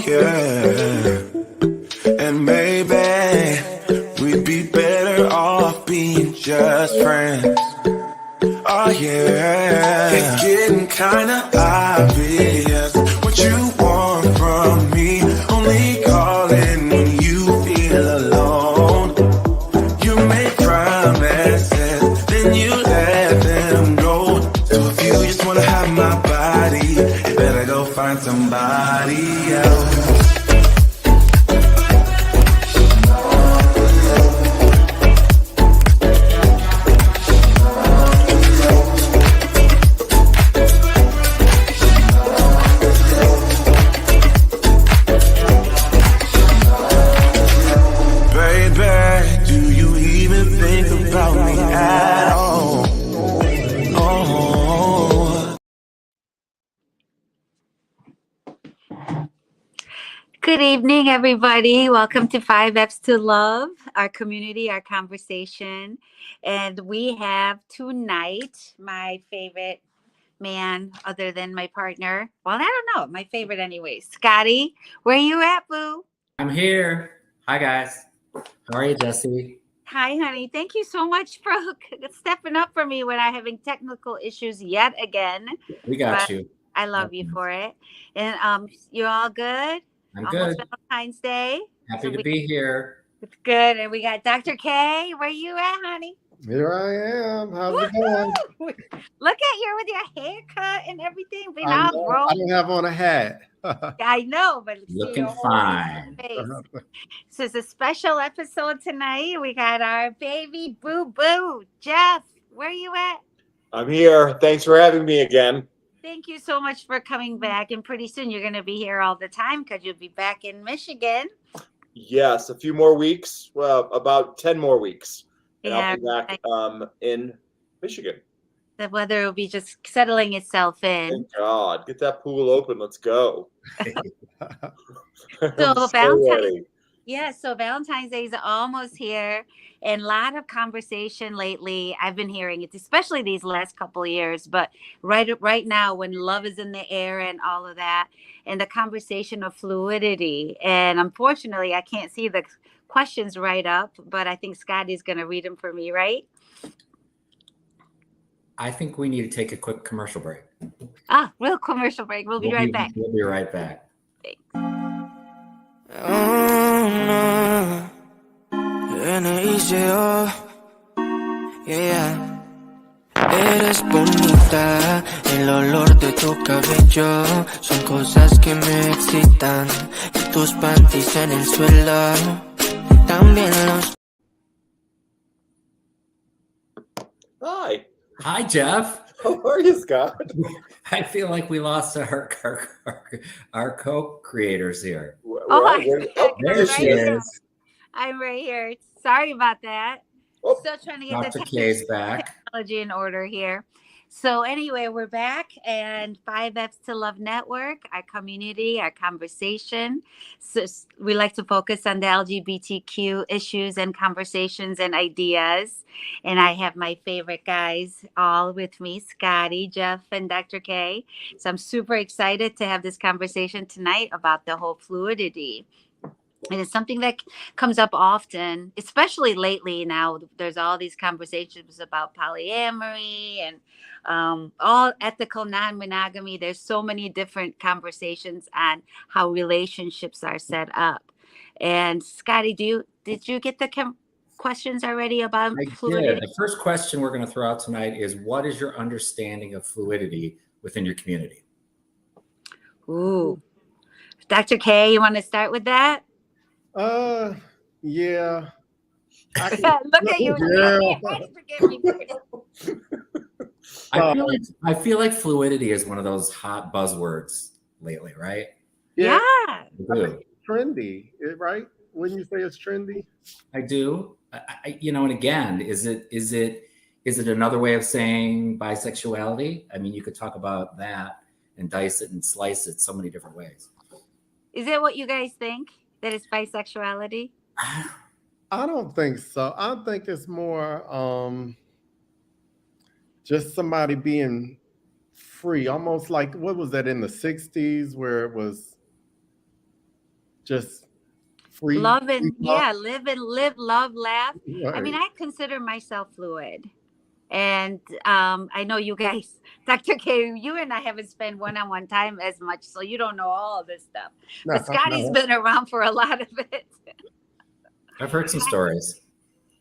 yeah. And maybe we'd be better off being just friends. Oh yeah, it's getting kinda obvious what you want from me. Only calling when you feel alone. You make promises, then you let them go. So if you just wanna have my body, you better go find somebody else. Good evening, everybody. Welcome to 5Fs to Love, our community, our conversation. And we have tonight my favorite man, other than my partner. Well, I don't know. My favorite anyway. Scotty, where you at, boo? I'm here. Hi, guys. How are you, Jesse? Hi, honey. Thank you so much for stepping up for me when I'm having technical issues yet again. We got you. I love you for it. And you're all good? I'm Almost good. Valentine's Day. Happy to be here. It's good. And we got Dr. K. Where you at, honey? Here I am. How's it going? Look at you with your haircut and everything. I don't have on a hat. I know, but looking fine. So it's a special episode tonight. We got our baby boo-boo. Jeff, where you at? I'm here. Thanks for having me again. Thank you so much for coming back. And pretty soon you're going to be here all the time because you'll be back in Michigan. Yes, a few more weeks. Well, about 10 more weeks. And Yeah, I'll be back in Michigan. The weather will be just settling itself in. Thank God. Get that pool open. Let's go. So Valentine's, so Valentine's Day is almost here, and a lot of conversation lately. I've been hearing it, especially these last couple of years, but right now when love is in the air and all of that, and the conversation of fluidity. And unfortunately, I can't see the questions right up, but I think Scotty's going to read them for me, right? I think we need to take a quick commercial break. Real commercial break. We'll be right back. We'll be right back. Eres bonita, el olor de tu cabello son cosas que me excitan. Y tus panties en el suelo, también los. Hi, Jeff. How are you, Scott? I feel like we lost our co-creators here. There she is. I'm right here. Sorry about that. Still trying to get Dr. K's back. Technology in order here. So anyway, we're back, and 5Fs to Love Network, our community, our conversation. So we like to focus on the LGBTQ issues and conversations and ideas. And I have my favorite guys all with me, Scotty, Jeff, and Dr. K. So I'm super excited to have this conversation tonight about the whole fluidity. And it's something that comes up often, especially lately now. There's all these conversations about polyamory and all ethical non-monogamy. There's so many different conversations on how relationships are set up. And Scotty, did you get the questions already about fluidity? The first question we're going to throw out tonight is, what is your understanding of fluidity within your community? Ooh. Dr. K, you want to start with that? Yeah. Look at you. I feel like fluidity is one of those hot buzzwords lately, right? Yeah. Trendy, right? Wouldn't you say it's trendy? I do. And again, is it another way of saying bisexuality? I mean, you could talk about that and dice it and slice it so many different ways. Is that what you guys think? That it's bisexuality? I don't think so. I think it's more just somebody being free, almost like, what was that in the 60s where it was just free. Love and free thought. yeah, live and live, love, laugh. I mean, Right. I consider myself fluid. And I know you guys, Dr. K, you and I haven't spent one-on-one time as much, so you don't know all of this stuff. But Scotty's No. been around for a lot of it. I've heard some stories.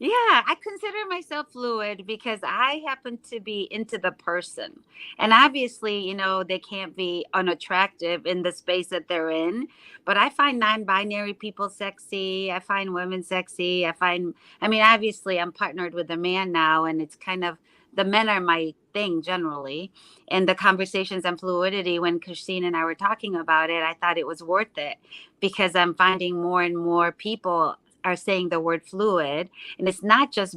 Yeah, I consider myself fluid because I happen to be into the person. And obviously, you know, they can't be unattractive in the space that they're in. But I find non-binary people sexy. I find women sexy. I mean, obviously, I'm partnered with a man now, and it's kind of the men are my thing generally. And the conversations on fluidity, when Christine and I were talking about it, I thought it was worth it because I'm finding more and more people are saying the word fluid, and it's not just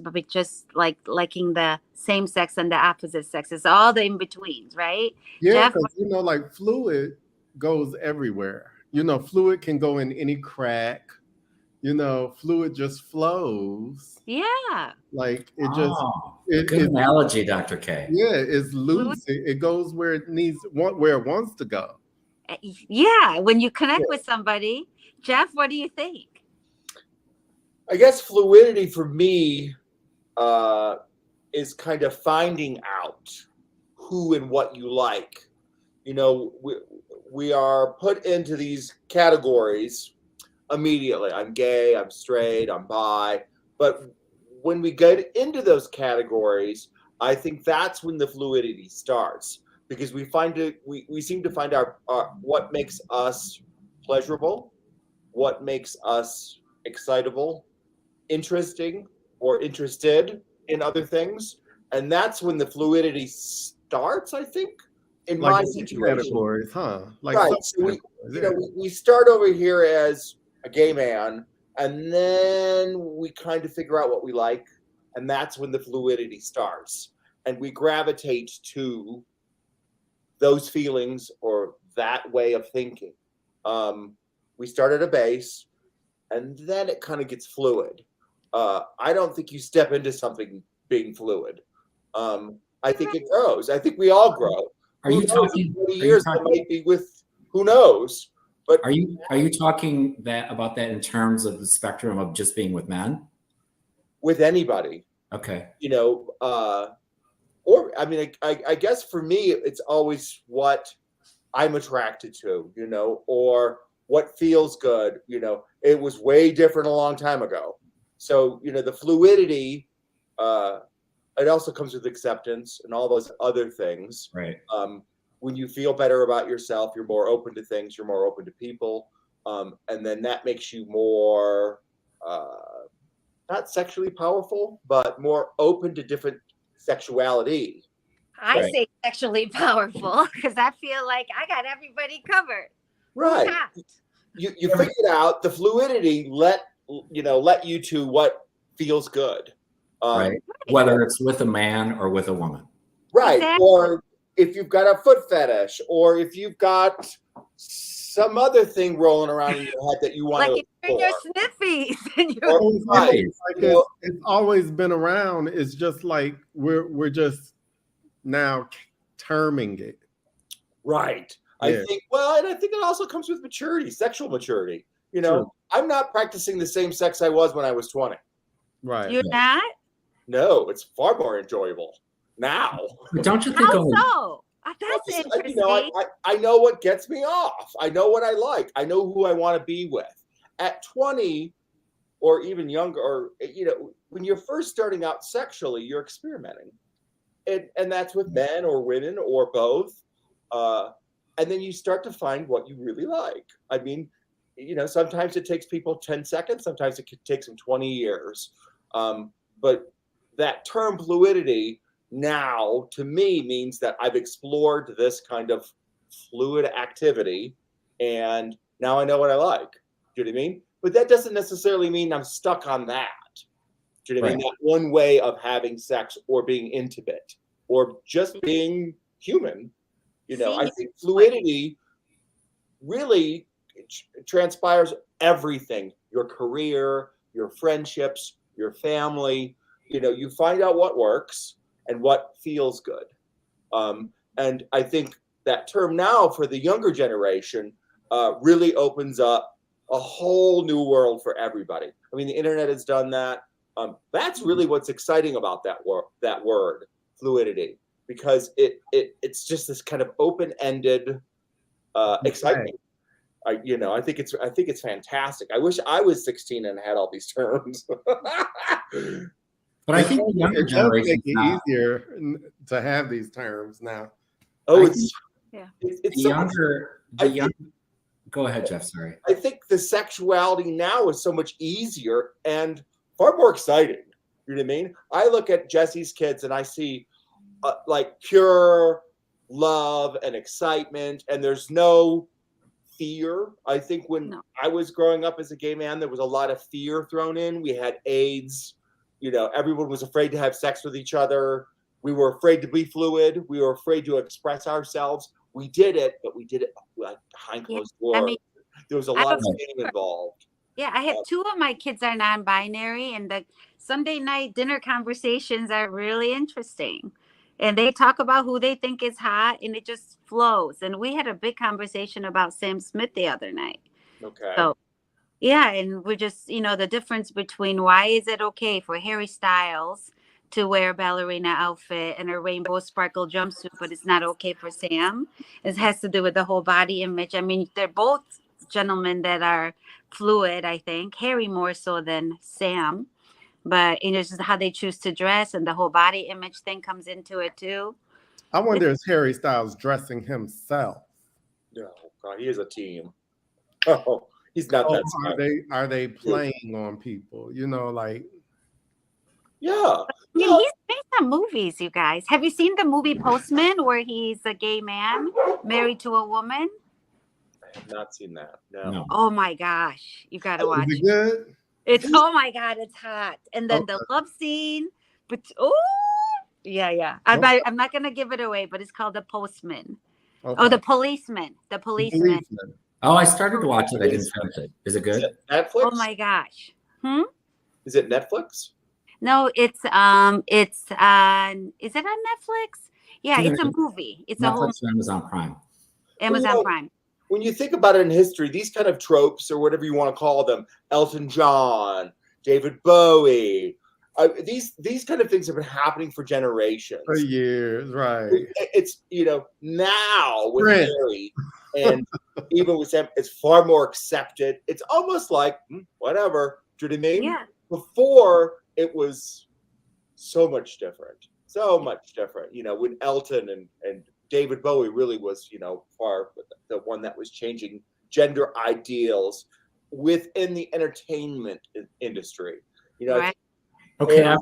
like liking the same sex and the opposite sex. It's all the in betweens, right? Yeah, Jeff? because you know, like fluid goes everywhere. You know, fluid can go in any crack. You know, fluid just flows. Yeah. Like it just Good analogy, Dr. K. yeah, it's loose. It goes where it where it wants to go. Yeah. When you connect with somebody, Jeff, what do you think? I guess fluidity for me is kind of finding out who and what you like. You know, we are put into these categories immediately. I'm gay, I'm straight, I'm bi. But when we get into those categories, I think that's when the fluidity starts, because we seem to find our what makes us pleasurable, what makes us excitable, interesting, or interested in other things, and that's when the fluidity starts, I think, in Like my situation. categories, huh? Like Right. So we start over here as a gay man, and then we kind of figure out what we like, and that's when the fluidity starts, and we gravitate to those feelings or that way of thinking. We start at a base, and then it kind of gets fluid. I don't think you step into something being fluid. I think it grows. I think we all grow. Are you talking? 40 years I might be with who knows? But are you talking about that in terms of the spectrum of just being with men? With anybody. Okay. You know, or I mean, I guess for me, it's always what I'm attracted to, you know, or what feels good. You know, it was way different a long time ago. So, you know, the fluidity, it also comes with acceptance and all those other things. Right. When you feel better about yourself, you're more open to things, you're more open to people. And then that makes you more, not sexually powerful, but more open to different sexuality. I say sexually powerful because I feel like I got everybody covered. Right. You figured out the fluidity let you to what feels good. Right. Whether it's with a man or with a woman. Right. Exactly. Or if you've got a foot fetish, or if you've got some other thing rolling around in your head that you want like to if you're sniffies and you're it's always been around. It's just like we're just now terming it. Right. Yeah. And I think it also comes with maturity, sexual maturity. You know, True. I'm not practicing the same sex I was when I was 20. Right. You're not? No, it's far more enjoyable now. But don't you think? How so? That's interesting. You know, I know what gets me off. I know what I like. I know who I want to be with. At 20 or even younger, or, you know, when you're first starting out sexually, you're experimenting. And that's with men or women or both. And then you start to find what you really like. I mean, you know, sometimes it takes people 10 seconds. Sometimes it could take them 20 years. But that term fluidity now, to me, means that I've explored this kind of fluid activity, and now I know what I like. Do you know what I mean? But that doesn't necessarily mean I'm stuck on that. Do you know what I mean? That one way of having sex or being intimate or just being human. You know, I think fluidity really transpires everything: your career, your friendships, your family. You know, you find out what works and what feels good. And I think that term now for the younger generation really opens up a whole new world for everybody. I mean, the internet has done that. That's really what's exciting about that word, fluidity, because it's just this kind of open-ended excitement. I think it's fantastic. I wish I was 16 and had all these terms. But I think the younger it does generation make it easier to have these terms now. Oh, it's it's so much, Go ahead, Jeff. Sorry. I think the sexuality now is so much easier and far more exciting. You know what I mean? I look at Jesse's kids and I see like pure love and excitement, and there's no fear. I think when I was growing up as a gay man, there was a lot of fear thrown in. We had AIDS. Everyone was afraid to have sex with each other. We were afraid to be fluid. We were afraid to express ourselves. We did it, but we did it like behind closed doors. I mean, there was a lot of shame involved. Yeah, I have 2 of my kids are non-binary, and the Sunday night dinner conversations are really interesting. And they talk about who they think is hot, and it just flows. And we had a big conversation about Sam Smith the other night. Okay. So, yeah, and we're just, the difference between why is it okay for Harry Styles to wear a ballerina outfit and a rainbow sparkle jumpsuit, but it's not okay for Sam. It has to do with the whole body image. I mean, they're both gentlemen that are fluid, I think. Harry more so than Sam. But it's just how they choose to dress, and the whole body image thing comes into it too. I wonder if Harry Styles dressing himself. No, God, he is a team. Oh, he's not that smart. Are they playing on people? Like. Yeah. He's made some movies, you guys. Have you seen the movie Postman, where he's a gay man married to a woman? I have not seen that. No. Oh my gosh, you gotta watch. Is it good? Oh my God, it's hot. And then the love scene, but yeah. I'm not gonna give it away, but it's called The Postman. Okay. Oh, The Policeman. The Policeman. Oh, I started to watch it. I didn't finish it. Is it good? Is it Netflix? Oh my gosh. Is it Netflix? No, it's on. Is it on Netflix? Yeah, it's a movie. It's Netflix or Amazon Prime. Amazon Prime. When you think about it in history, these kind of tropes, or whatever you want to call them, Elton John, David Bowie, these kind of things have been happening for generations. For years, right. It's, now with Harry and even with Sam, it's far more accepted. It's almost like, whatever. Do you know what I mean? Yeah. Before, it was so much different. So much different. When Elton and David Bowie really was, far the one that was changing gender ideals within the entertainment industry. Right. Okay, I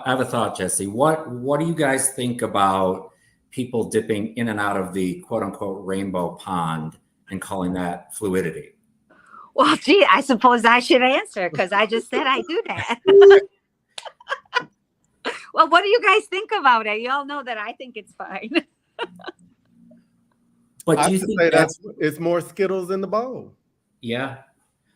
have a thought, Jesse. What do you guys think about people dipping in and out of the quote unquote rainbow pond and calling that fluidity? Well, gee, I suppose I should answer because I just said I do that. Well, what do you guys think about it? You all know that I think it's fine. But do you think it's more Skittles in the bowl? Yeah.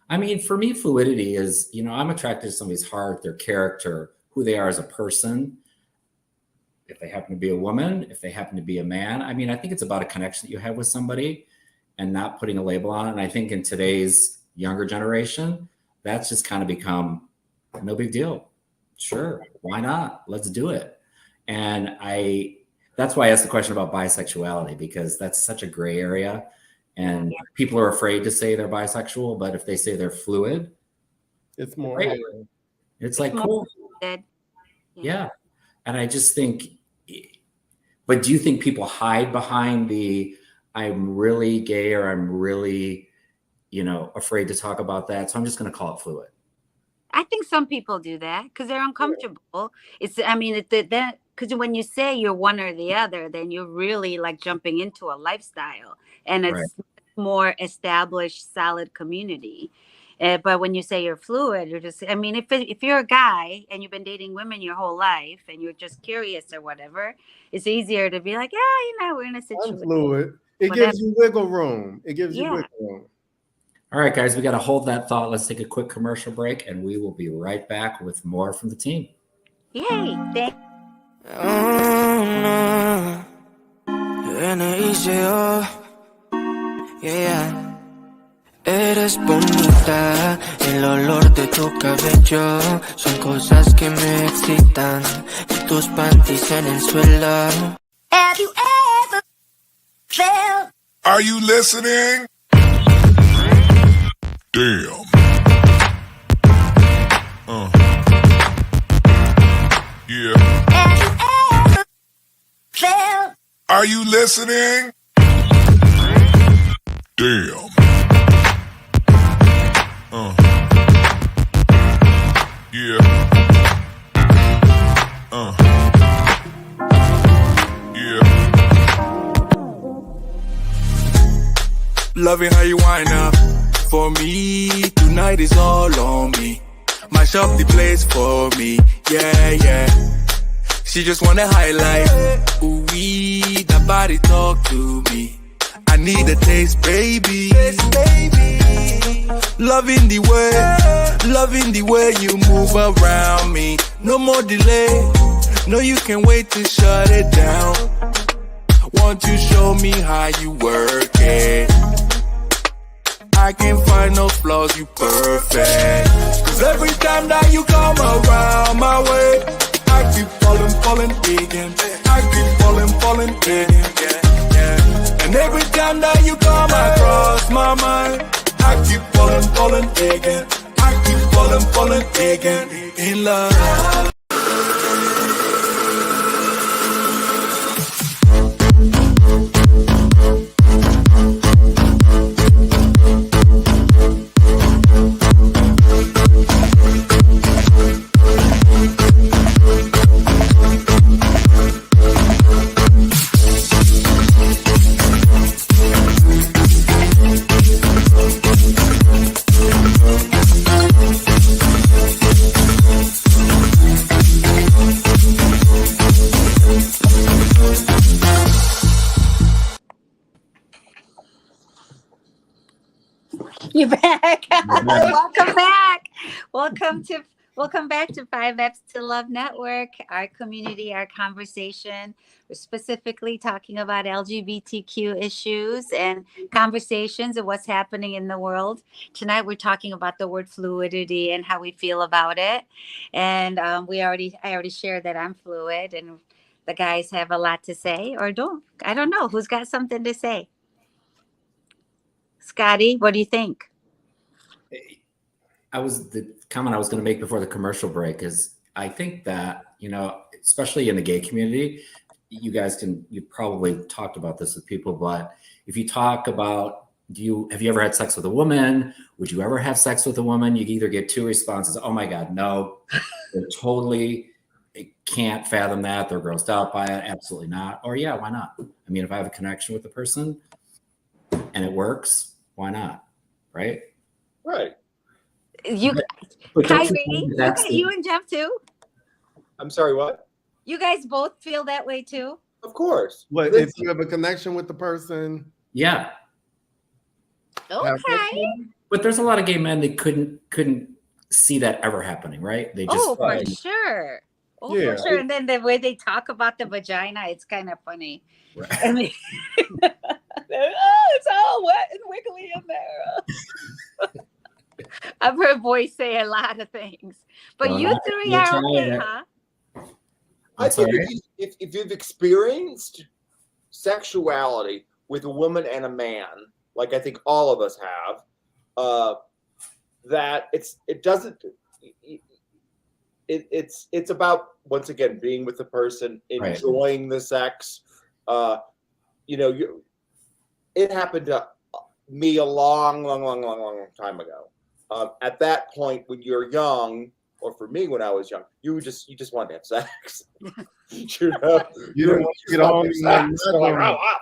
I mean, for me, fluidity is, I'm attracted to somebody's heart, their character, who they are as a person. If they happen to be a woman, if they happen to be a man. I mean, I think it's about a connection that you have with somebody and not putting a label on it. And I think in today's younger generation, that's just kind of become no big deal. Sure. Why not? Let's do it. And that's why I asked the question about bisexuality, because that's such a gray area. And people are afraid to say they're bisexual, but if they say they're fluid, it's more. Great. It's like cool. Yeah. And I just think, but do you think people hide behind the I'm really gay or I'm really, afraid to talk about that? So I'm just going to call it fluid. I think some people do that because they're uncomfortable. Because when you say you're one or the other, then you're really like jumping into a lifestyle and it's more established, solid community. But when you say you're fluid, you're just, if you're a guy and you've been dating women your whole life and you're just curious or whatever, it's easier to be like, we're in a situation. I'm fluid. It gives you wiggle room. Wiggle room. All right, guys, we got to hold that thought. Let's take a quick commercial break and we will be right back with more from the team. Yay. Thanks. Yeah. eres bonita, el olor de tu cabello son cosas que me excitan, y tus panties en el suelo. Have you ever felt? Are you listening? Damn. Yeah. Have you ever felt? Are you listening? Damn. Yeah. Yeah. Loving how you wind up for me. Tonight is all on me. Mash up the place for me. Yeah, yeah. She just wanna highlight. Ooh, wee, that body talk to me. I need a taste, baby. Loving the way you move around me. No more delay. No, you can wait to shut it down. Want to show me how you work it. I can't find no flaws, you perfect. Cause every time that you come around my way, I keep falling again. I keep falling again. And every time that you come across my mind, I keep falling again. I keep falling again in love. You're back. Welcome back. Welcome back to 5F's to Love Network, our community, our conversation. We're specifically talking about LGBTQ issues and conversations of what's happening in the world. Tonight, we're talking about the word fluidity and how we feel about it. And I already shared that I'm fluid, and the guys have a lot to say, or don't. I don't know who's got something to say. Scotty, what do you think? The comment I was going to make before the commercial break is I think that, especially in the gay community, you probably talked about this with people, but if you talk about, have you ever had sex with a woman? Would you ever have sex with a woman? You either get two responses. Oh my God, no, they're totally can't fathom that. They're grossed out by it. Absolutely not. Or yeah, why not? I mean, if I have a connection with the person and it works, why not? Right? Right. You and Jeff too? I'm sorry, what? You guys both feel that way too? Of course. What if you have a connection with the person? Yeah. Okay. But there's a lot of gay men that couldn't see that ever happening, right? They just for sure. For sure. And then the way they talk about the vagina, it's kind of funny. Right. I mean, it's all wet and wiggly in there. I've heard boys say a lot of things, but you three are okay, huh? I think if you've experienced sexuality with a woman and a man, like I think all of us have, that it's about, once again, being with the person, enjoying the sex. It happened to me a long time ago. At that point, when you're young, or for me when I was young, you just wanted to have sex. You don't get on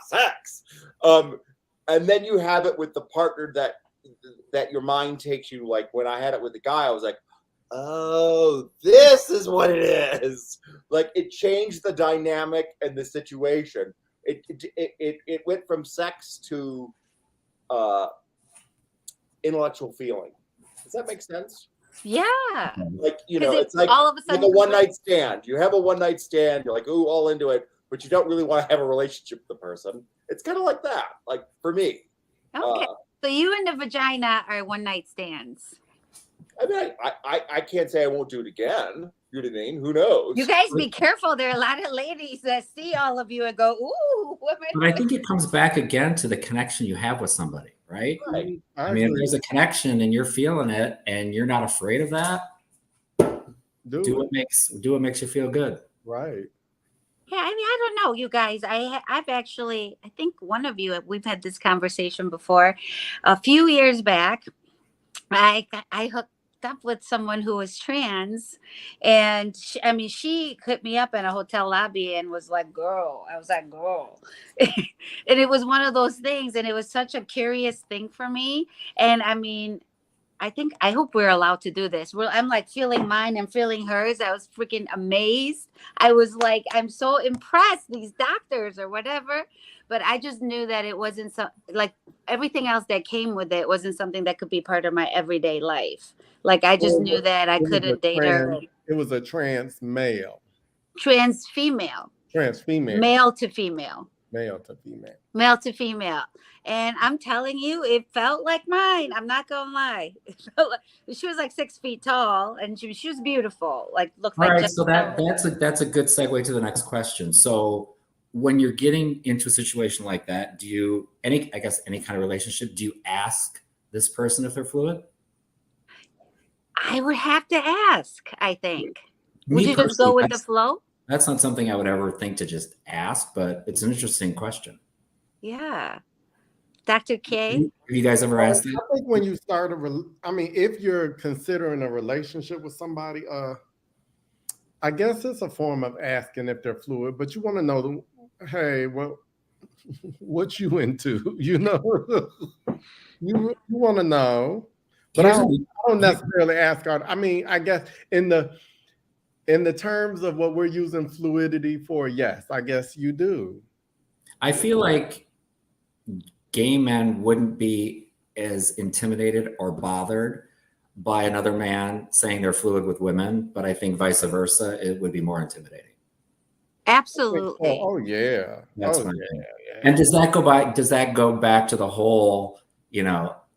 sex. And then you have it with the partner that your mind takes you. Like when I had it with the guy, I was like, oh, this is what it is. Like it changed the dynamic and the situation. It went from sex to intellectual feeling. Does that make sense? Yeah. Like, it's like all of a sudden like a one-night stand. You have a one-night stand, you're like, ooh, all into it, but you don't really want to have a relationship with the person. It's kind of like that, like for me. Okay. So you and the vagina are one night stands. I mean, I can't say I won't do it again. You know what I mean? Who knows? You guys be careful. There are a lot of ladies that see all of you and go, ooh, women. But I think it comes back again to the connection you have with somebody, right? Right. I mean, if there's a connection and you're feeling it and you're not afraid of that, do what makes you feel good. Right. Yeah, I mean, I don't know, you guys. I've actually, I think one of you, we've had this conversation before. A few years back, I hooked up with someone who was trans, and she hit me up in a hotel lobby and was like, "Girl," I was like, "Girl," and it was one of those things, and it was such a curious thing for me. And I mean, I hope we're allowed to do this. I'm like feeling mine and feeling hers. I was freaking amazed. I was like, I'm so impressed, these doctors or whatever. But I just knew that it wasn't like everything else that came with it wasn't something that could be part of my everyday life. Like I just knew that I couldn't date her. It was a trans male. Trans female. Trans female. Male to female. Male to female. Male to female. And I'm telling you, it felt like mine. I'm not gonna lie. She was like 6 feet tall, and she was beautiful. Like looked All like. right, so that's a good segue to the next question. So when you're getting into a situation like that, do you any kind of relationship, do you ask this person if they're fluid? I would have to ask, I think. Me Would you just go with the flow? That's not something I would ever think to just ask, but it's an interesting question. Yeah. Dr. K? Have you guys ever asked that? I think when you start if you're considering a relationship with somebody, I guess it's a form of asking if they're fluid, but you want to know, hey, well, what you into? You know, you want to know. But I don't necessarily ask out. I mean, I guess in the terms of what we're using fluidity for, yes, I guess you do. I feel like gay men wouldn't be as intimidated or bothered by another man saying they're fluid with women, but I think vice versa, it would be more intimidating. Absolutely. Oh yeah. That's yeah. And does that go back to the whole,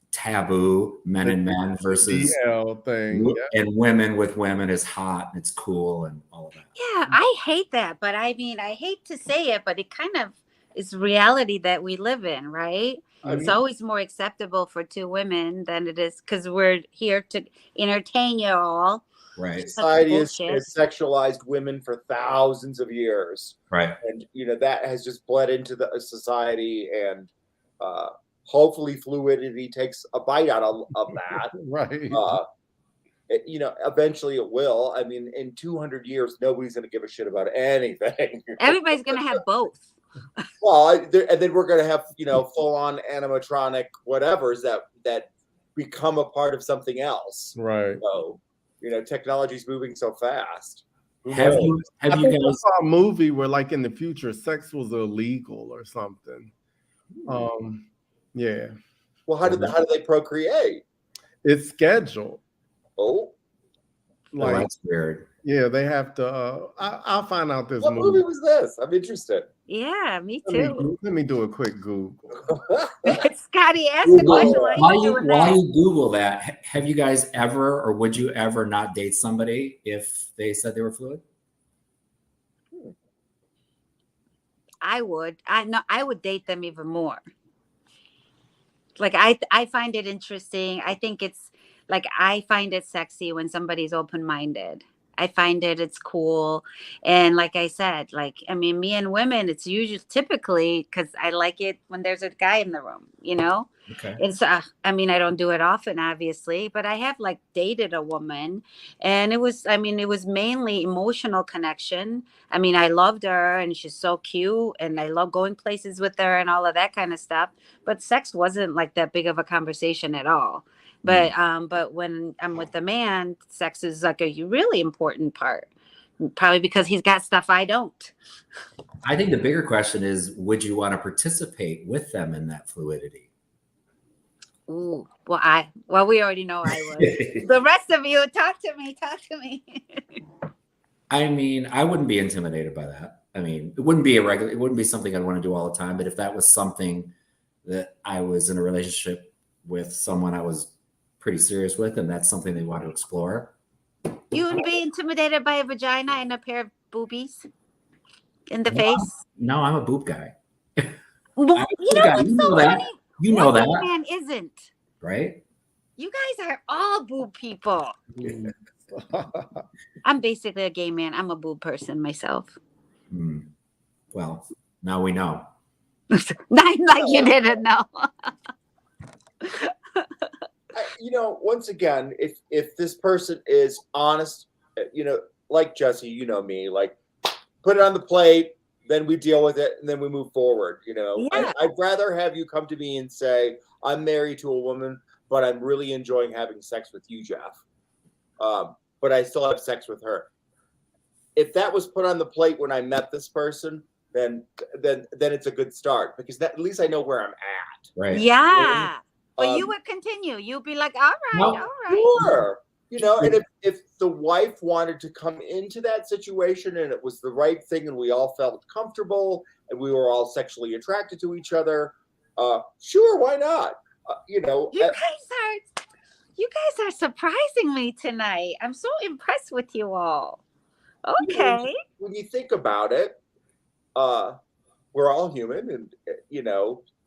taboo men and men versus DL thing, and women with women is hot and it's cool and all of that. Yeah, I hate that, but I mean, I hate to say it, but it kind of is reality that we live in, right? It's always more acceptable for two women than it is because we're here to entertain you all. Right. Society has sexualized women for thousands of years. Right. And, that has just bled into the society, and hopefully fluidity takes a bite out of that. Right. Eventually it will. I mean, in 200 years, nobody's going to give a shit about anything. Everybody's going to have both. Well, and then we're going to have, full-on animatronic whatevers that become a part of something else. Right. So, technology's moving so fast. Have you guys saw a movie where, like, in the future, sex was illegal or something? Yeah. Well, how do they procreate? It's scheduled. Oh, that's weird. Yeah, they have to. I'll find out this. What movie was this? I'm interested. Yeah, me too. Let me do a quick Google. Scotty, ask the question. While you Google that, have you guys ever, or would you ever not date somebody if they said they were fluid? I would. I would date them even more. Like I find it interesting. I think it's like I find it sexy when somebody's open-minded. I find it's cool. And like I said, me and women, it's usually typically because I like it when there's a guy in the room, Okay. It's, I don't do it often, obviously, but I have dated a woman, and it was mainly emotional connection. I loved her and she's so cute and I love going places with her and all of that kind of stuff. But sex wasn't like that big of a conversation at all. But when I'm with a man, sex is like a really important part, probably because he's got stuff I don't. I think the bigger question is, would you want to participate with them in that fluidity? Ooh, we already know I would. The rest of you, talk to me. I wouldn't be intimidated by that. It wouldn't be something I'd want to do all the time. But if that was something that I was in a relationship with someone I was pretty serious with, and that's something they want to explore. You would be intimidated by a vagina and a pair of boobies in the face? No, I'm a boob guy. Well, I'm a you boob know guy. what's You so know that. funny? You know What that, man isn't? right? You guys are all boob people. Mm. I'm basically a gay man. I'm a boob person myself. Hmm. Well, now we know. Not like you didn't know. Once again, if this person is honest, like Jesse, you know me, like put it on the plate, then we deal with it, and then we move forward. Yeah. I'd rather have you come to me and say, I'm married to a woman, but I'm really enjoying having sex with you, Jeff. But I still have sex with her. If that was put on the plate when I met this person, then it's a good start, because at least I know where I'm at. Right. Yeah. But you would continue. You'd be like, all right, No. all right. Sure. And if the wife wanted to come into that situation and it was the right thing and we all felt comfortable and we were all sexually attracted to each other, sure, why not? You guys are surprising me tonight. I'm so impressed with you all. Okay. When you think about it, we're all human, and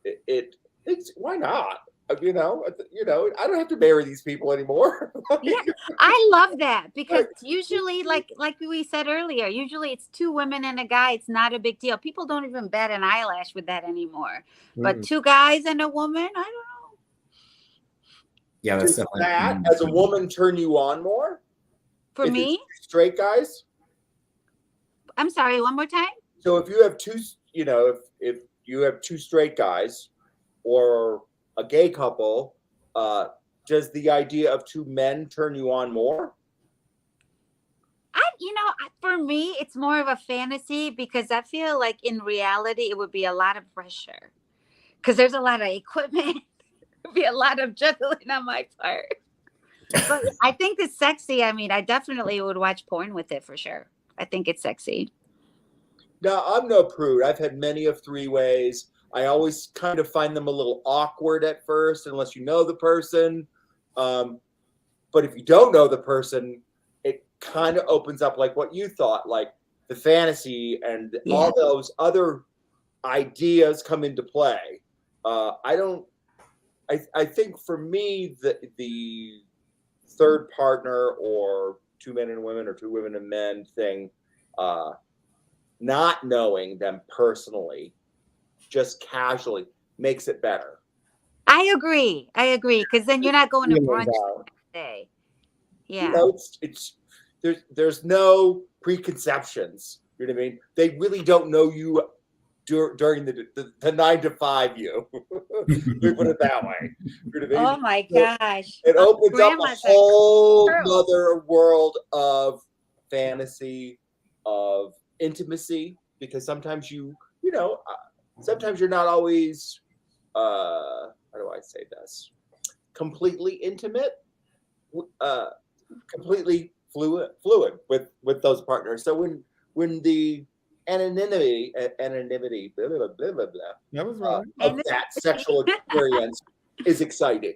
it's why not? I don't have to marry these people anymore. Yeah, I love that, because usually, like we said earlier, usually it's two women and a guy. It's not a big deal. People don't even bat an eyelash with that anymore. But two guys and a woman, I don't know. Yeah, that's Does definitely that as a woman turn you on more? For If me, it's straight guys. I'm sorry, one more time. So if you have two, if you have two straight guys or a gay couple, does the idea of two men turn you on more? For me, it's more of a fantasy, because I feel like in reality, it would be a lot of pressure, because there's a lot of equipment. It would be a lot of juggling on my part. But I think it's sexy. I mean, I definitely would watch porn with it for sure. I think it's sexy. Now, I'm no prude. I've had many of three-ways. I always kind of find them a little awkward at first, unless you know the person. But if you don't know the person, it kind of opens up like what you thought, like the fantasy and all those other ideas come into play. I think for me, the third partner, or two men and women or two women and men thing, not knowing them personally, just casually, makes it better. I agree, because then you're not going to brunch the next day. Yeah. There's no preconceptions. You know what I mean? They really don't know you during the 9 to 5 you. We put it that way. You know what I mean? Oh my gosh. It opens up a Grandma's whole other world of fantasy, of intimacy, because sometimes sometimes you're not always, how do I say this? Completely intimate, completely fluid with those partners. So when the anonymity, blah, blah, blah, blah, blah, That was right. of that sexual experience is exciting.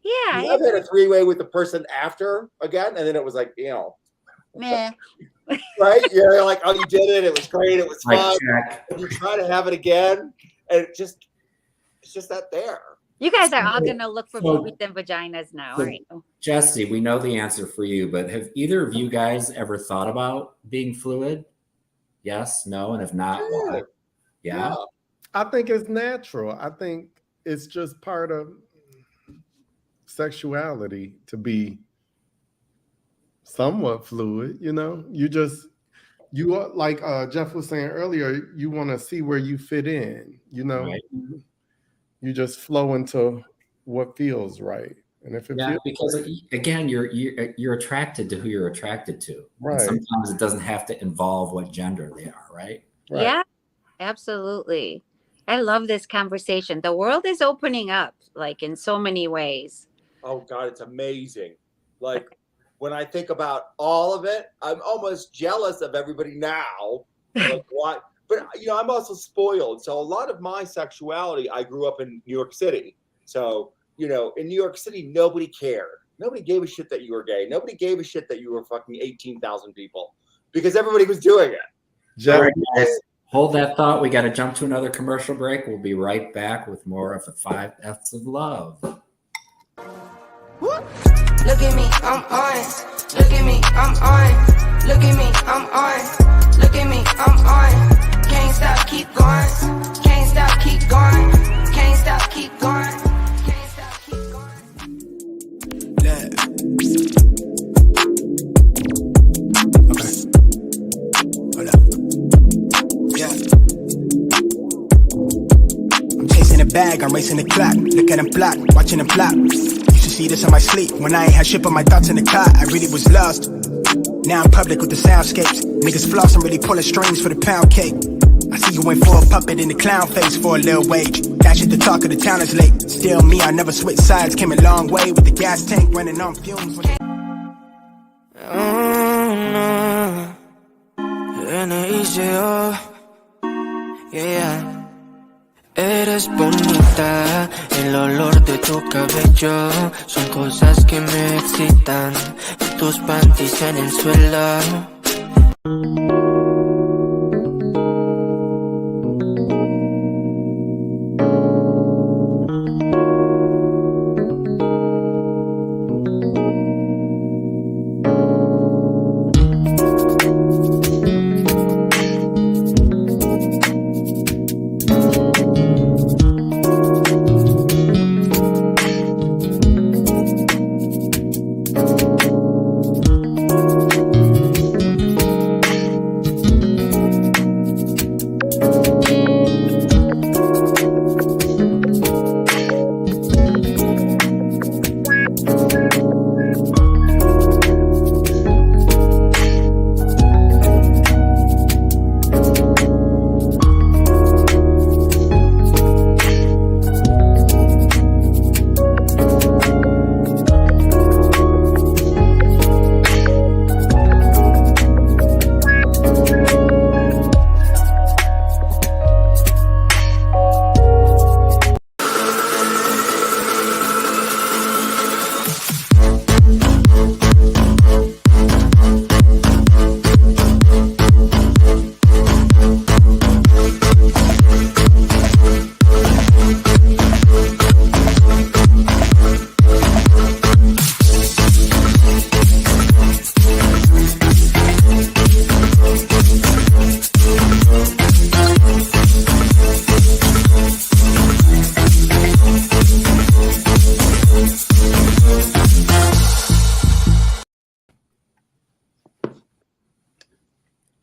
Yeah. I've had a three-way with the person after again, and then it was like, Meh. right? You're like, oh, you did it. It was great. It was fun. check. And you try to have it again, and it's just not there. You guys are all going to look for So- boobies and vaginas now. so- All right. Jesse, we know the answer for you, but have either of you guys ever thought about being fluid? Yes, no, and if not, why? Yeah. I think it's natural. I think it's just part of sexuality to be somewhat fluid. You are, like Jeff was saying earlier, you want to see where you fit in. Right. You just flow into what feels right. And if it Yeah, feels because again, you're attracted to who you're attracted to. Right. And sometimes it doesn't have to involve what gender they are, right? right. Yeah, absolutely. I love this conversation. The world is opening up, like, in so many ways. Oh God, it's amazing. Like when I think about all of it, I'm almost jealous of everybody now. Like what? But I'm also spoiled. So a lot of my sexuality, I grew up in New York City. So in New York City, nobody cared. Nobody gave a shit that you were gay. Nobody gave a shit that you were fucking 18,000 people because everybody was doing it. All right, guys, hold that thought. We got to jump to another commercial break. We'll be right back with more of the 5 F's of love. Look at me, I'm on. Look at me, I'm on. Look at me, I'm on. Look at me, I'm on. Can't stop, keep going. Can't stop, keep going. Can't stop, keep going. Can't stop, keep going. Okay. Hold up. Yeah. I'm chasing a bag, I'm racing the clock. Look at them block, watching them flop. Used to see this on my sleep when I ain't had shit but my thoughts in the car. I really was lost. Now I'm public with the soundscapes. Niggas floss, I'm really pulling strings for the pound cake. I see you went for a puppet in the clown face for a little wage. That shit the talk of the town is late. Still me, I never switch sides. Came a long way with the gas tank running on fumes. Yeah. Eres bonita, el olor de tu cabello son cosas que me excitan. Y tus panties en el suelo.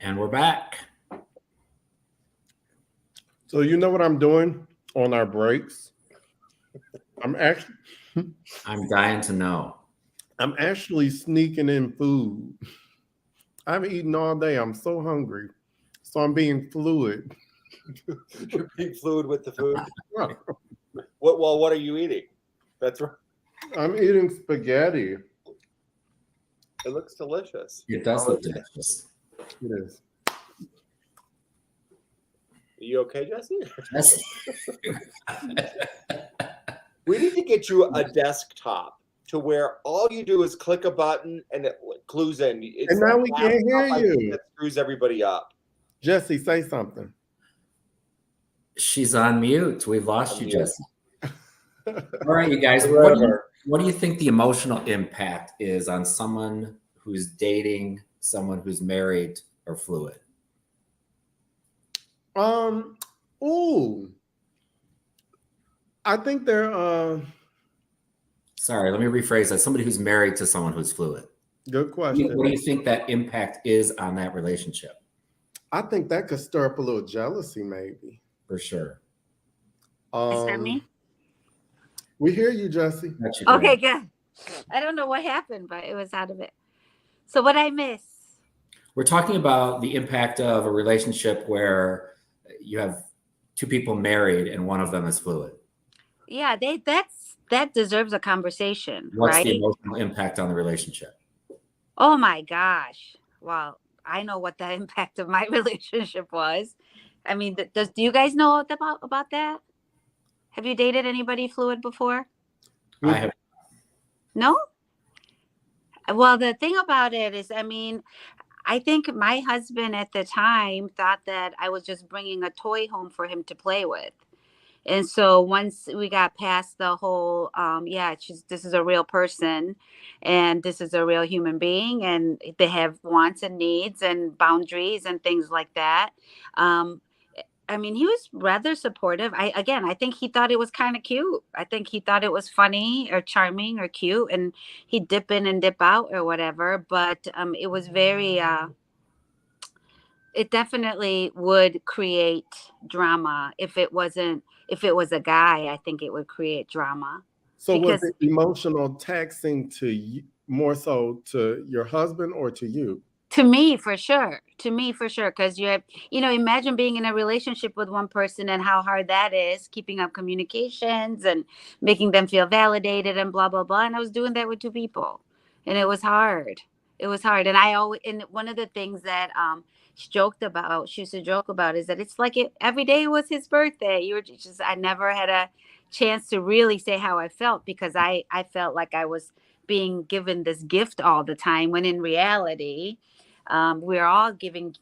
And we're back. So you know what I'm doing on our breaks? I'm dying to know. I'm actually sneaking in food. I've eaten all day. I'm so hungry. So I'm being fluid. You're being fluid with the food. What are you eating? That's right. I'm eating spaghetti. It looks delicious. It does look delicious. It is. Are you okay, Jesse? Yes. We need to get you a desktop to where all you do is click a button and it clues in. It's and now we can't hear you. That screws everybody up. Jesse, say something. She's on mute. We've lost you, Jesse. All right, you guys. What do you think the emotional impact is on someone who's dating someone who's married or fluid? I think they're sorry, let me rephrase that. Somebody who's married to someone who's fluid. Good question. What do you think that impact is on that relationship? I think that could stir up a little jealousy, maybe. For sure. Is that me? We hear you, Jesse. Okay, good. I don't know what happened, but it was out of it. So what I miss? We're talking about the impact of a relationship where you have two people married and one of them is fluid. Yeah, that deserves a conversation. What's right? the emotional impact on the relationship? Oh my gosh. Well, I know what the impact of my relationship was. I mean, do you guys know about that? Have you dated anybody fluid before? I have. No? Well, the thing about it is, I mean, I think my husband at the time thought that I was just bringing a toy home for him to play with. And so once we got past the whole, yeah, this is a real person and this is a real human being and they have wants and needs and boundaries and things like that. Um, I mean, he was rather supportive. I think he thought it was kind of cute. I think he thought it was funny or charming or cute, and he'd dip in and dip out or whatever. But it was very, it definitely would create drama if it was a guy. I think it would create drama. So was Because it emotional taxing to you, more so to your husband or to you? to me, for sure. Because imagine being in a relationship with one person and how hard that is, keeping up communications and making them feel validated and blah, blah, blah. And I was doing that with two people and it was hard. And and one of the things that, she used to joke about is that it's like every day was his birthday. I never had a chance to really say how I felt because I felt like I was being given this gift all the time when in reality, we're all doing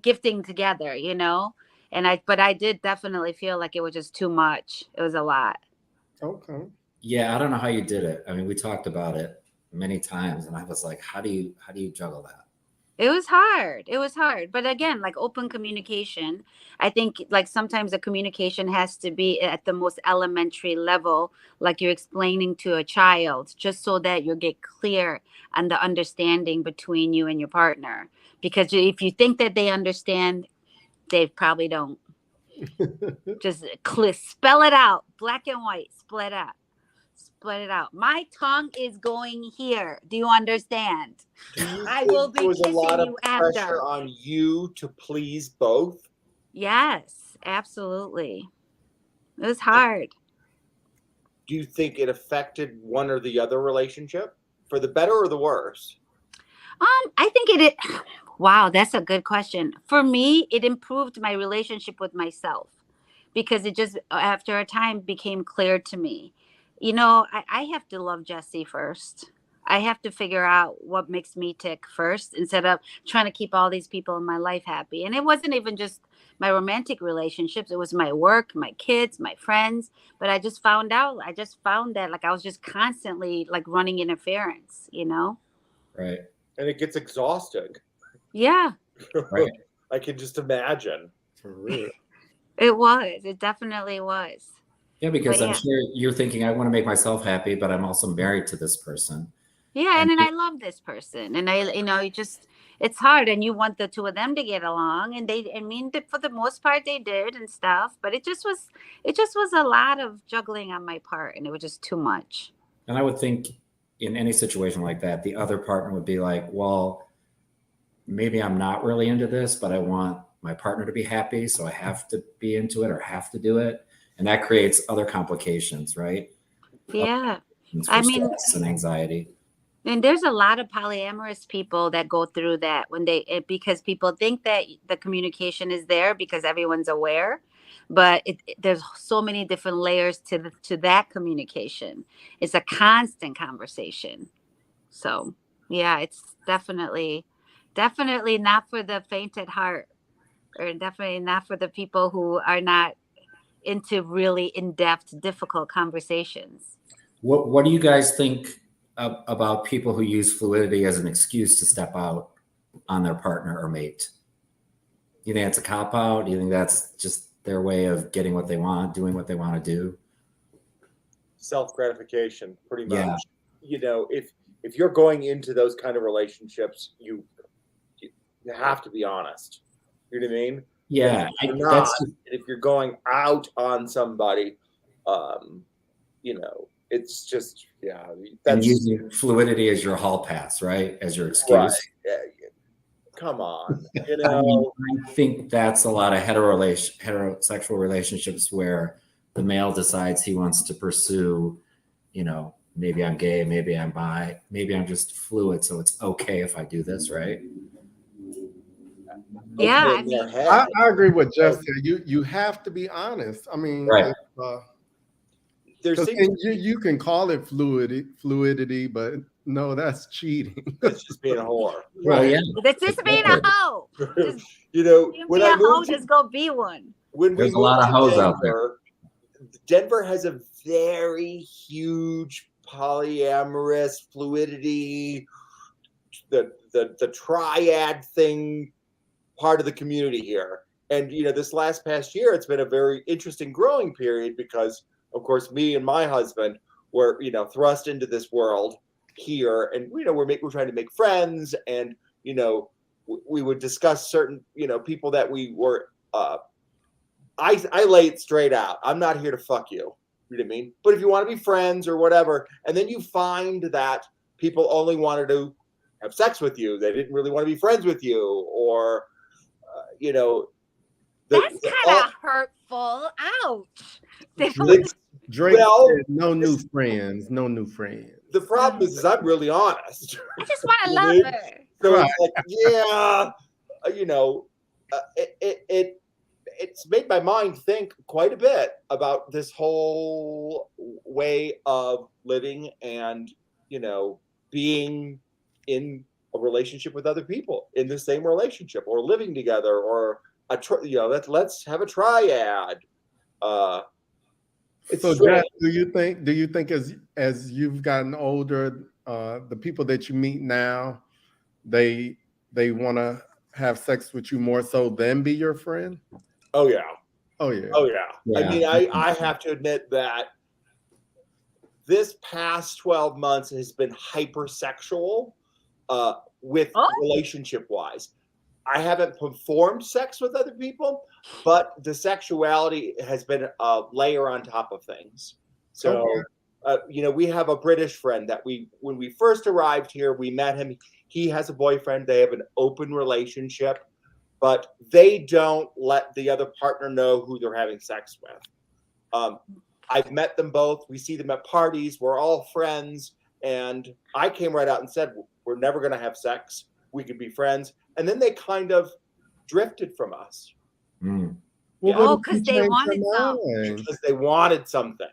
gifting together, but I did definitely feel like it was just too much. It was a lot. Okay. Yeah, I don't know how you did it. I mean, we talked about it many times, and I was like, how do you juggle that? It was hard. But again, like open communication, I think like sometimes the communication has to be at the most elementary level, like you're explaining to a child, just so that you get clear on the understanding between you and your partner. Because if you think that they understand, they probably don't. Just spell it out, black and white, split it out. My tongue is going here. Do you understand? Do you I think will be there was a lot kissing of you after. pressure on you to please both? Yes, absolutely. It was hard. Do you think it affected one or the other relationship for the better or the worse? I think wow, that's a good question. For me, it improved my relationship with myself because it just, after a time, became clear to me. I have to love Jesse first. I have to figure out what makes me tick first instead of trying to keep all these people in my life happy. And it wasn't even just my romantic relationships. It was my work, my kids, my friends. But I just found that like I was just constantly like running interference, Right. And it gets exhausting. Yeah, Right. I can just imagine. For real. it definitely was. Yeah, because But I'm yeah. sure you're thinking, I want to make myself happy, but I'm also married to this person. Yeah, And and then I love this person, and it's hard, and you want the two of them to get along, and for the most part, they did and stuff, but it just was a lot of juggling on my part, and it was just too much. I would think in any situation like that, the other partner would be like, well, maybe I'm not really into this, but I want my partner to be happy, so I have to be into it or have to do it. And that creates other complications, right? Yeah, For stress and anxiety. and there's a lot of polyamorous people that go through that because people think that the communication is there because everyone's aware, but there's so many different layers to that communication. It's a constant conversation. So yeah, it's definitely not for the faint at heart, or definitely not for the people who are not into really in-depth, difficult conversations. What do you guys think about people who use fluidity as an excuse to step out on their partner or mate? Do you think that's a cop out? Do you think that's just their way of getting what they want, doing what they want to do? Self-gratification, pretty much. Yeah. If you're going into those kind of relationships, you have to be honest. You know what I mean? Yeah. If you're going out on somebody, it's just, and using fluidity as your hall pass, right? As your excuse. Right. Come on. I think that's a lot of heterosexual relationships where the male decides he wants to pursue, maybe I'm gay, maybe I'm bi, maybe I'm just fluid, so it's okay if I do this, right? Yeah, I agree with Jessica. You have to be honest. I mean, right. there 'Cause seems you can call it fluidity, but no, that's cheating. it's just being a whore. Well, yeah. That's just being a hoe. Just You know, you when be I a hoe, moved to, just go be one. when we There's a lot moved of to hoes out there. Denver has a very huge polyamorous fluidity, the triad thing part of the community here. And this past year, it's been a very interesting growing period because, of course, me and my husband were thrust into this world here, and we're trying to make friends, and we would discuss certain people that we were. I lay it straight out. I'm not here to fuck you. You know what I mean? But if you want to be friends or whatever, and then you find that people only wanted to have sex with you, they didn't really want to be friends with you, or That's kind of hurtful. Ouch. They don't- Drake Well, said, no new friends, no new friends. the problem is I'm really honest. I just want to You love know? her. So Right. it's like, yeah, it's made my mind think quite a bit about this whole way of living and being in a relationship with other people in the same relationship, or living together, or let's have a triad. It's So, strange. Jack, do you think as you've gotten older, the people that you meet now, they want to have sex with you more so than be your friend? Oh yeah. Oh yeah. Oh yeah. Yeah. I mean, I have to admit that this past 12 months has been hypersexual with relationship wise. I haven't performed sex with other people, but the sexuality has been a layer on top of things. So, we have a British friend that when we first arrived here, we met him. He has a boyfriend. They have an open relationship, but they don't let the other partner know who they're having sex with. I've met them both. We see them at parties. We're all friends. And I came right out and said, we're never going to have sex. We could be friends. And then they kind of drifted from us. Mm. Well, because they wanted something. Because they wanted something.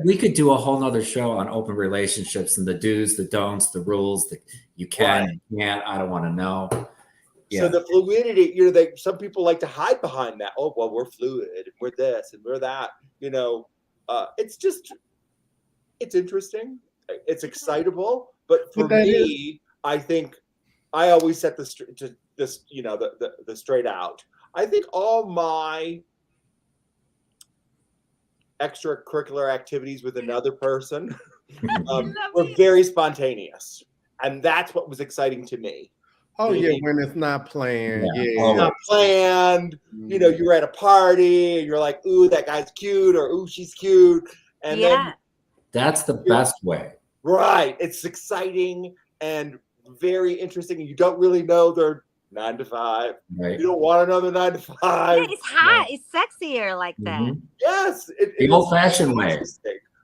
We could do a whole nother show on open relationships and the do's, the don'ts, the rules that you can, you can't. I don't want to know. Yeah. So the fluidity, some people like to hide behind that. Oh, well, we're fluid, and we're this, and we're that. It's interesting. It's excitable, but for me, I think I always set the straight out. I think all my extracurricular activities with another person were very spontaneous, and that's what was exciting to me. Oh yeah, when it's not planned. Yeah. It's not planned. You're at a party and you're like, ooh, that guy's cute, or ooh, she's cute. And then that's the best way. Right. It's exciting and very interesting. And you don't really know their 9 to 5. Right. You don't want another 9 to 5. Yeah, it's hot. It's sexier like that. Yes. The old-fashioned way.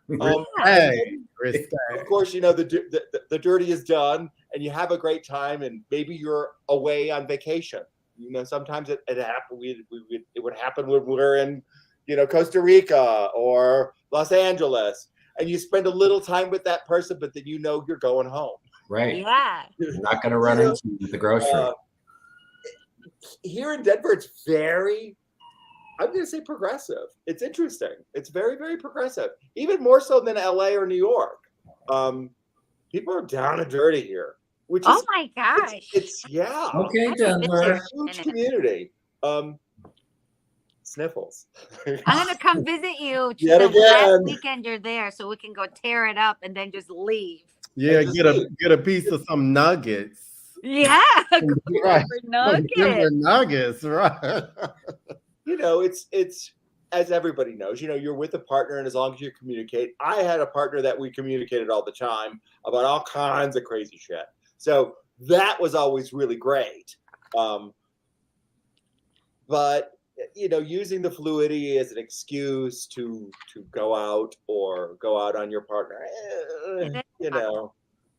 Of course, the dirty is done, and you have a great time, and maybe you're away on vacation. Sometimes it happen. It would happen when we're in, Costa Rica or Los Angeles, and you spend a little time with that person, but then you're going home. Right. Yeah. You're not going to run into the grocery. Here in Denver, it's very, I'm going to say progressive. It's interesting. It's very, very progressive. Even more so than LA or New York. People are down and dirty here. Which is, my gosh. It's Okay, It's Denver. a huge community. Sniffles. I'm gonna come visit you Yet the again. last weekend you're there, so we can go tear it up and then just leave. Yeah, get a piece of some nuggets. Yeah, Right. nuggets. Nuggets, right? It's as everybody knows, you're with a partner, and as long as you communicate. I had a partner that we communicated all the time about all kinds of crazy shit. So that was always really great. But using the fluidity as an excuse to go out or go out on your partner,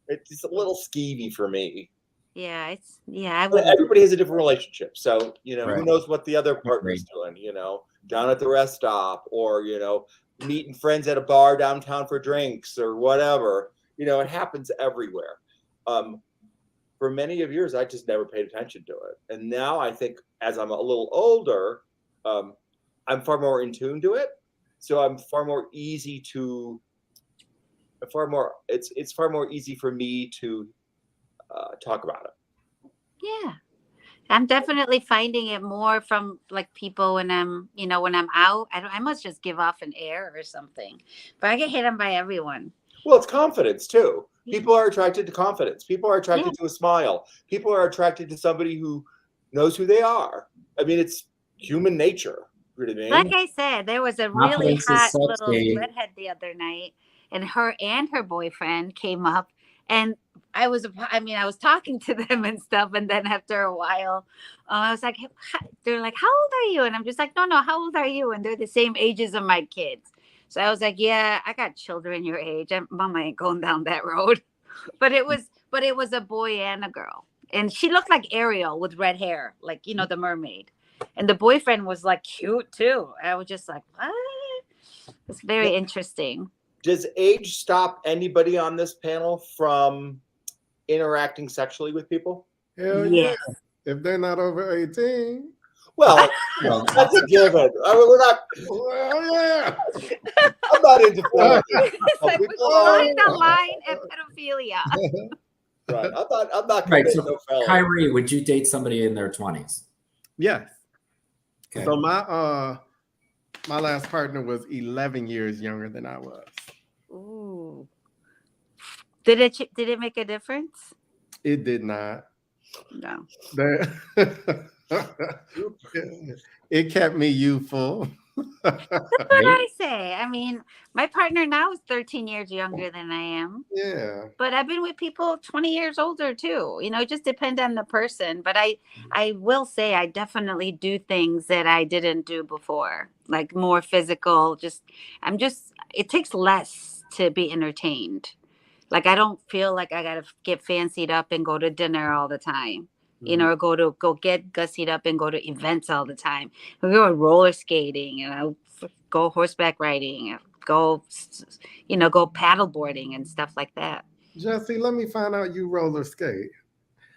it's a little skeevy for me. Yeah, Everybody has a different relationship, so Right. who knows what the other partner's doing? Down at the rest stop, or meeting friends at a bar downtown for drinks or whatever. You know, it happens everywhere. For many of years, I just never paid attention to it. And now I think as I'm a little older, I'm far more in tune to it. So I'm far more easy to, it's far more easy for me to talk about it. Yeah. I'm definitely finding it more from like people when I'm, you know, when I'm out. I must just give off an air or something. But I get hit on by everyone. Well, it's confidence too. People are attracted to confidence. People are attracted to a smile. People are attracted to somebody who knows who they are. I mean, it's human nature. You know what I mean? Like I said, there was a really Confidence is hot little sexy. redhead the other night, and her boyfriend came up, and I was talking to them and stuff, and then after a while, I was like, they're like, "How old are you?" And I'm just like, "No, how old are you?" And they're the same ages of my kids. So I was like, "Yeah, I got children your age. Mama ain't going down that road." But it was a boy and a girl, and she looked like Ariel with red hair, like, you know, the mermaid. And the boyfriend was like cute too. I was just like, what? It's very interesting. Does age stop anybody on this panel from interacting sexually with people? Hell yeah. If they're not over 18. Well, that's a given. I mean, we're not. Well, yeah. I'm not into porn. It's like, we're drawing the line at pedophilia. Right. I'm not Right. committing So, no felony. Kyrie, would you date somebody in their 20s? Yes. Okay. So my last partner was 11 years younger than I was. Ooh. Did it make a difference? It did not. No. It kept me youthful. That's what I say. I mean, my partner now is 13 years younger than I am. Yeah. But I've been with people 20 years older too. You know, it just depends on the person. But I will say I definitely do things that I didn't do before, like more physical. It takes less to be entertained. Like, I don't feel like I got to get fancied up and go to dinner all the time. You know, or go get gussied up and go to events all the time. We go roller skating, you know, go horseback riding, go paddle boarding and stuff like that. Jesse, let me find out you roller skate.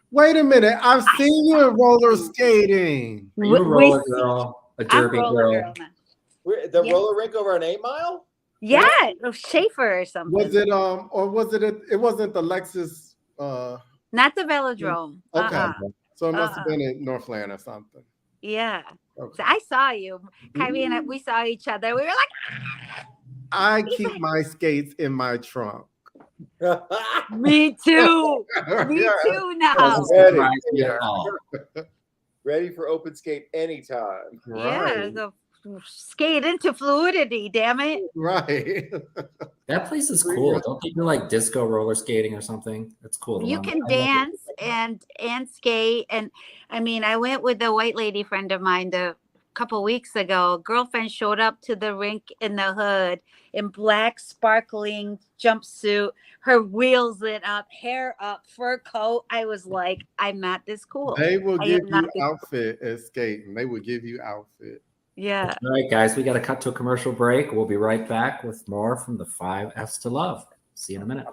Wait a minute, I've seen you in roller skating. Are you a roller girl, a derby girl? The roller rink over on 8 Mile? Yeah, Schaefer or something. Was it or was it? It wasn't the Lexus. Not the velodrome. Okay. So it must have been in Northland or something. Yeah. Okay. So I saw you. Kyrie and we saw each other. We were like, I keep my skates in my trunk. me too. Me too now. Ready for open skate anytime. Yeah. So skate into Fluidity, damn it. Right. That place is cool. Don't they do like disco roller skating or something? That's cool. You can dance and skate. And I mean, I went with a white lady friend of mine a couple weeks ago. Girlfriend showed up to the rink in the hood in black sparkling jumpsuit, her wheels lit up, hair up, fur coat. I was like, I'm not this cool. They will give you outfit at skating. They will give you outfit. Yeah. All right, guys, we got to cut to a commercial break. We'll be right back with more from the 5 F's to Love. See you in a minute.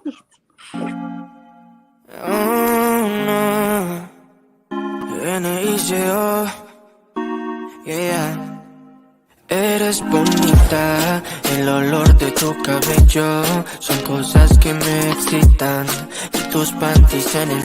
Eres bonita, el olor de tu cabello son cosas que me excitan y tus panties en el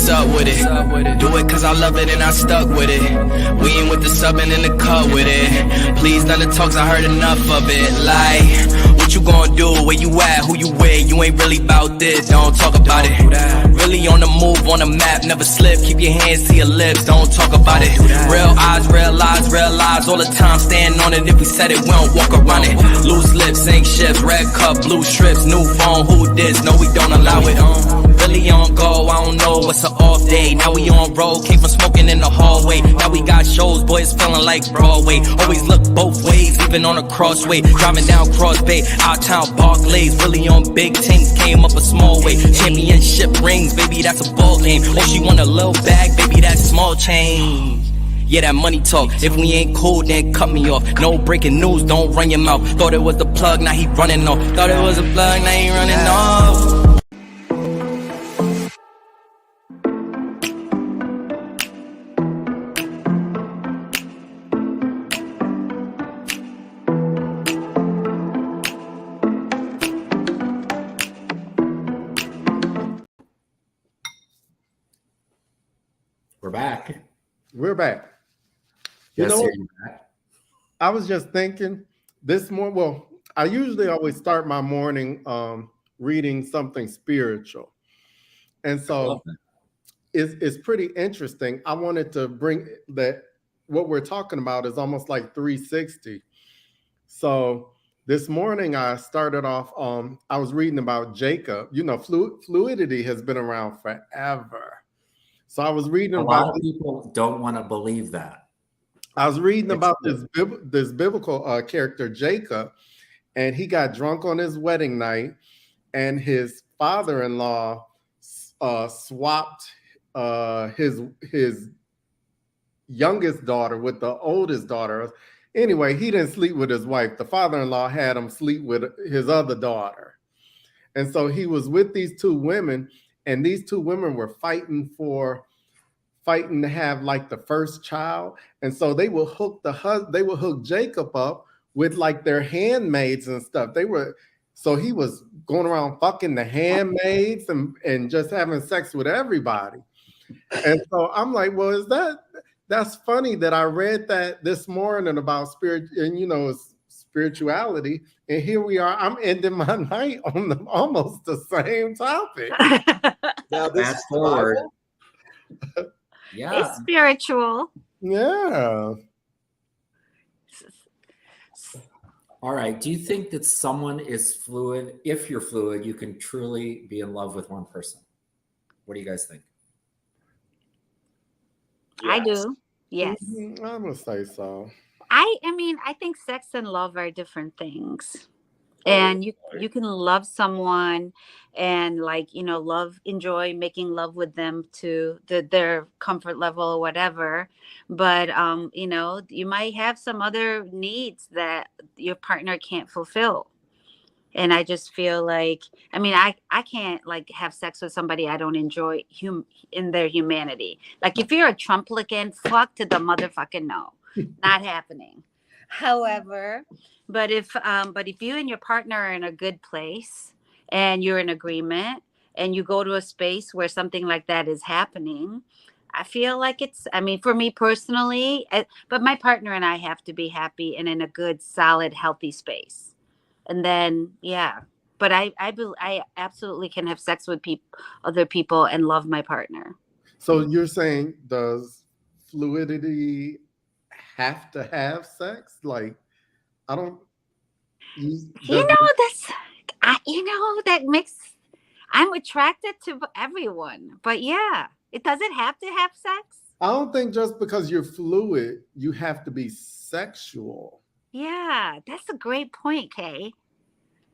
what's up with it? Do it cause I love it and I stuck with it. We ain't with the subbing in the cut with it. Please none of the talks, I heard enough of it. Like, what you gonna do? Where you at? Who you with? You ain't really about this, don't talk about it. Really on the move, on the map, never slip. Keep your hands to your lips, don't talk about it. Real eyes, realize all the time. Stand on it, if we said it, we don't walk around it. Loose lips, sink ships, red cup, blue strips, new phone, who this? No, we don't allow it. Really on go, I don't know what's an off day. Now we on road, came from smoking in the hallway. Now we got shows, boys feeling like Broadway. Always look both ways, even on a crossway. Driving down Cross Bay, out town Barclays. Really on big things, came up a small way. Championship rings, baby, that's a ball game. Oh, she want a little bag, baby, that's small change. Yeah, that money talk. If we ain't cool, then cut me off. No breaking news, don't run your mouth. Thought it was the plug, now he running off. Thought it was a plug, now he running off. We're back. We're back. Yes, You know, you're back. I was just thinking this morning. Well, I usually always start my morning reading something spiritual, and so it's pretty interesting. I wanted to bring that what we're talking about is almost like 360. So this morning I started off. I was reading about Jacob. You know, fluidity has been around forever. So I was reading A about. lot of people don't want to believe that. I was reading about this biblical character Jacob, and he got drunk on his wedding night, and his father-in-law swapped his youngest daughter with the oldest daughter. Anyway, he didn't sleep with his wife. The father-in-law had him sleep with his other daughter, and so he was with these two women, and these two women were fighting to have like the first child, and so they will hook Jacob up with like their handmaids and stuff. So he was going around fucking the handmaids and just having sex with everybody. And so I'm like, well, that's funny that I read that this morning about spirit and it's spirituality, and here we are. I'm ending my night on almost the same topic. Now this Fast forward. Yeah. It's spiritual. Yeah. All right. Do you think that someone is fluid? If you're fluid, you can truly be in love with one person. What do you guys think? I do. Yes. I'm gonna say so. I mean, I think sex and love are different things. And you can love someone and enjoy making love with them to their comfort level or whatever. But, you might have some other needs that your partner can't fulfill. And I just feel like, I can't have sex with somebody I don't enjoy in their humanity. Like if you're a Trumplican, fuck to the motherfucking no, not happening. However, but if you and your partner are in a good place and you're in agreement and you go to a space where something like that is happening, I feel like for me personally, but my partner and I have to be happy and in a good, solid, healthy space. And then, yeah, but I absolutely can have sex with other people and love my partner. So you're saying, does fluidity have to have sex? Like, I don't. That makes. I'm attracted to everyone, but yeah, it doesn't have to have sex. I don't think just because you're fluid, you have to be sexual. Yeah, that's a great point, Kay.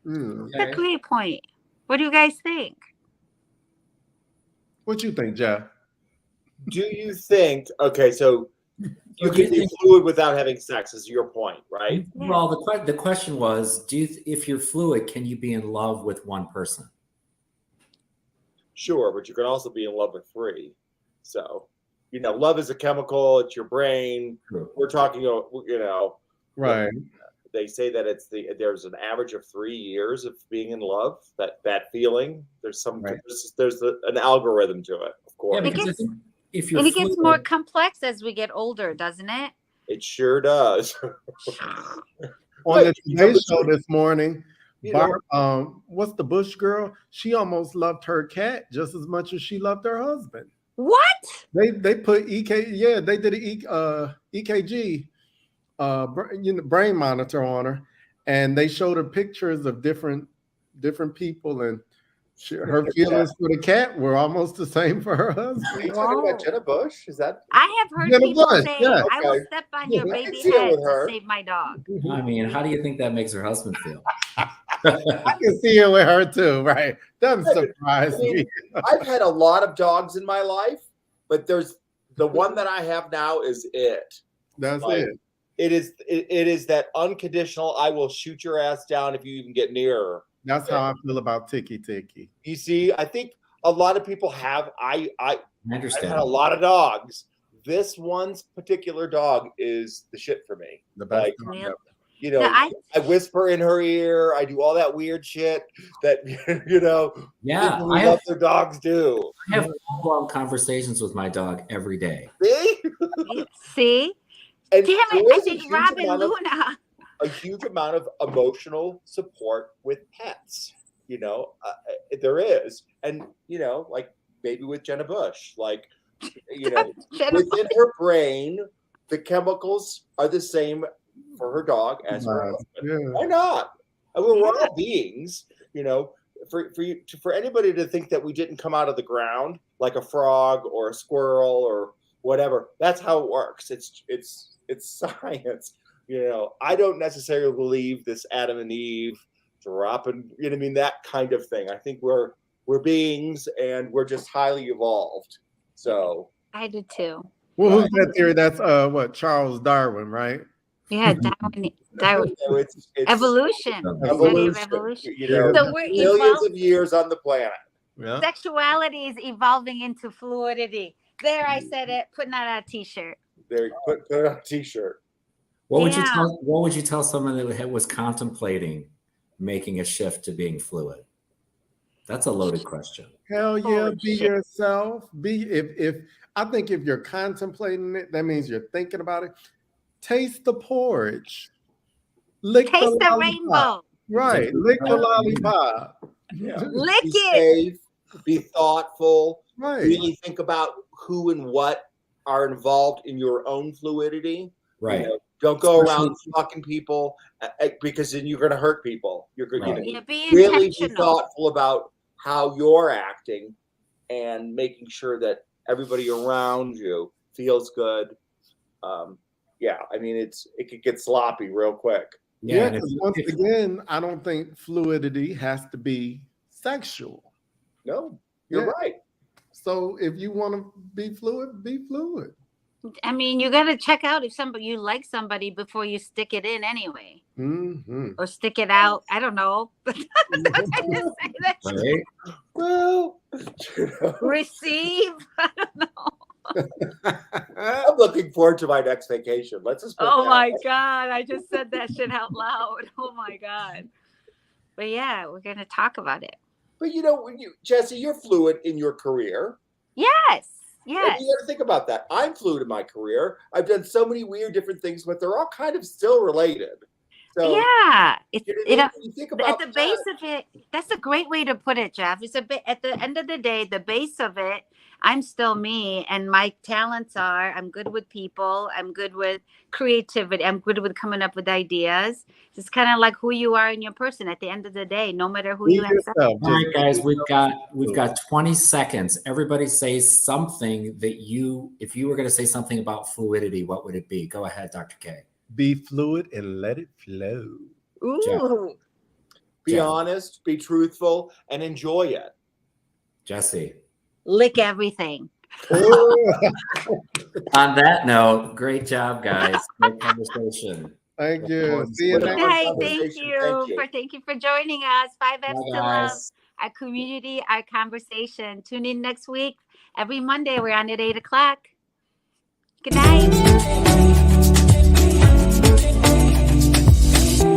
That's a great point. What do you guys think? What you think, Jeff? Do you think? Okay, so you can be fluid without having sex, is your point, right? Yeah. Well, the question was, if you're fluid, can you be in love with one person? Sure, but you can also be in love with three. So, love is a chemical. It's your brain. True. We're talking, Right. They say that there's an average of 3 years of being in love. That feeling. There's Right. there's an algorithm to it, of course. Yeah, because I think if you're And it gets more fluid, complex as we get older, doesn't it? It sure does. On Right, the you know, Today Show this morning, you know, what's the Bush girl? She almost loved her cat just as much as she loved her husband. What? They put they did an EKG brain monitor on her, and they showed her pictures of different people, and her feelings for the cat were almost the same for her Are husband. you talking about Jenna Bush? Is that? I have heard Jenna people Bush, say, yeah. I will Okay. step on your Yeah. I can baby see it head with to her. save my dog. I mean, how do you think that makes her husband feel? I can see it with her too, right? Doesn't surprise I mean, me. I've had a lot of dogs in my life, but there's the one that I have now is it. That's Like, it. It is that unconditional. I will shoot your ass down if you even get nearer. That's how I feel about Tiki Tiki. You see, I think a lot of people have. I've understand. had a lot of dogs. This one particular dog is the shit for me. The best Like, dog Yeah. ever. you know, No, I whisper in her ear. I do all that weird shit that Yeah, people who love their dogs do. I have long conversations with my dog every day. See? See? And Damn there it, I is think huge Robin amount of- Luna. a huge amount of emotional support with pets. There is, and like maybe with Jenna Bush, like Jenna within her brain, the chemicals are the same for her dog as her husband. Yeah. Why not? I mean, we're all beings, for anybody to think that we didn't come out of the ground like a frog or a squirrel or whatever. That's how it works. It's science. I don't necessarily believe this Adam and Eve dropping, that kind of thing. I think we're beings and we're just highly evolved. So I do too. Well, who's that theory? That's Charles Darwin, right? Yeah, Darwin. it's Evolution. The study of evolution. evolution. Yeah. So we're Millions of years on the planet. Yeah. Sexuality is evolving into fluidity. There, I said it. Putting that on a t-shirt. There, put it on a t-shirt. What would you Yeah. tell? What would you tell someone that was contemplating making a shift to being fluid? That's a loaded question. Hell yeah, Holy be shit. yourself. If I think if you're contemplating it, that means you're thinking about it. Taste the porridge. Lick Taste the lollipop. rainbow. Right. Lick the lollipop. Yeah. Lick Be it. safe, be thoughtful, Right. really think about who and what are involved in your own fluidity. Right. Don't go Especially- around fucking people because then you're going to hurt people. You're going Right. Yeah, be really be intentional. thoughtful about how you're acting and making sure that everybody around you feels good. I mean, it could get sloppy real quick. Yeah, and if- 'cause once again, I don't think fluidity has to be sexual. No, you're Yeah. right. So if you want to be fluid, be fluid. I mean, you got to check out if you like somebody before you stick it in anyway, Mm-hmm. or stick it out. I don't know. right? Well, Receive. I don't know. I'm looking forward to my next vacation. Let's just. put Oh that my out. God. I just said that shit out loud. Oh my God. But yeah, we're going to talk about it. But Jesse, you're fluid in your career. Yes. And Yes. you got to think about that. I'm fluid in my career. I've done so many weird different things, but they're all kind of still related. So Yeah. It's, you know, when you think about at the base that, of it, that's a great way to put it, Jeff. It's a bit at the end of the day, the base of it, I'm still me, and my talents are I'm good with people, I'm good with creativity, I'm good with coming up with ideas. It's kind of like who you are in your person at the end of the day, no matter who Be you have. yourself. All right, guys, we've got 20 seconds. Everybody say something that if you were going to say something about fluidity, what would it be? Go ahead, Dr. K. Be fluid and let it flow. Ooh. be Jeff. honest, be truthful, and enjoy it. Jesse. Lick everything. On that note, great job, guys. Great conversation. Thank you. See you Good next night. Hey, conversation. thank you for joining us. 5Fs Bye, to love. guys. Our community, our conversation. Tune in next week. Every Monday, we're on at 8 o'clock. Good night.